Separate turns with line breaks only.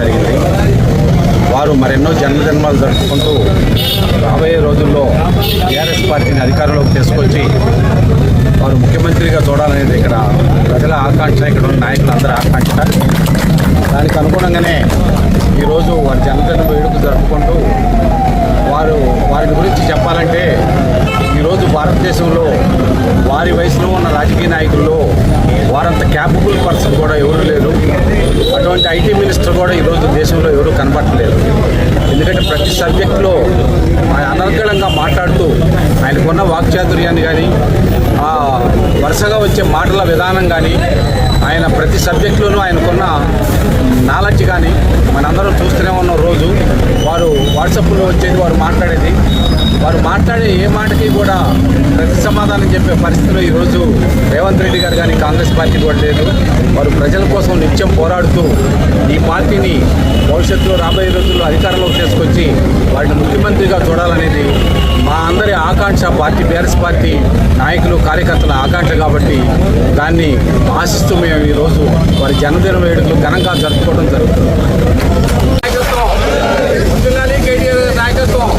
జరిగింది. వారు మరెన్నో జన్మజన్మాలు జరుపుకుంటూ రాబోయే రోజుల్లో టీఆర్ఎస్ పార్టీని అధికారంలోకి తీసుకొచ్చి వారు ముఖ్యమంత్రిగా చూడాలనేది ఇక్కడ ప్రజల ఆకాంక్ష, ఇక్కడ ఉన్న నాయకులందరి ఆకాంక్ష. దానికి అనుగుణంగానే ఈరోజు వారి జన్మదిన వేడుక జరుపుకుంటూ వారి గురించి చెప్పాలంటే ఈరోజు భారతదేశంలో వారి వయసులో ఉన్న రాజకీయ నాయకుల్లో వారంత క్యాపబుల్ పర్సన్ కూడా ఎవరు లేరు. అటువంటి ఐటీ మినిస్టర్ కూడా ఈరోజు దేశంలో ఎవరు కనబడట్లేదు. ఎందుకంటే ప్రతి సబ్జెక్టులో ఆయన అనర్గళంగా మాట్లాడుతూ ఆయనకున్న వాక్చాతుర్యాన్ని కానీ వరుసగా వచ్చే మాటల విధానం కానీ ఆయన ప్రతి సబ్జెక్టులోనూ ఆయనకున్న నాలెడ్జ్ కానీ మనందరం చూస్తూనే ఉన్న రోజు వారు వాట్సాప్లో వచ్చేది, వారు మాట్లాడే ఏ మాటకి కూడా ప్రతి సమాధానం చెప్పే పరిస్థితిలో ఈరోజు రేవంత్ రెడ్డి గారు కానీ కాంగ్రెస్ పార్టీ కూడా లేదు. వారు ప్రజల కోసం నిత్యం పోరాడుతూ ఈ పార్టీని భవిష్యత్తులో రాబోయే రోజుల్లో అధికారంలోకి తీసుకొచ్చి వాటిని ముఖ్యమంత్రిగా చూడాలనేది మా అందరి ఆకాంక్ష. పార్టీ టీఆర్ఎస్ పార్టీ నాయకులు కార్యకర్తల ఆకాంక్ష కాబట్టి దాన్ని ఆశిస్తూ మేము ఈరోజు వారి జన్మదిన వేడుకలు ఘనంగా జరుపుకోవడం జరుగుతుంది. నాయకత్వం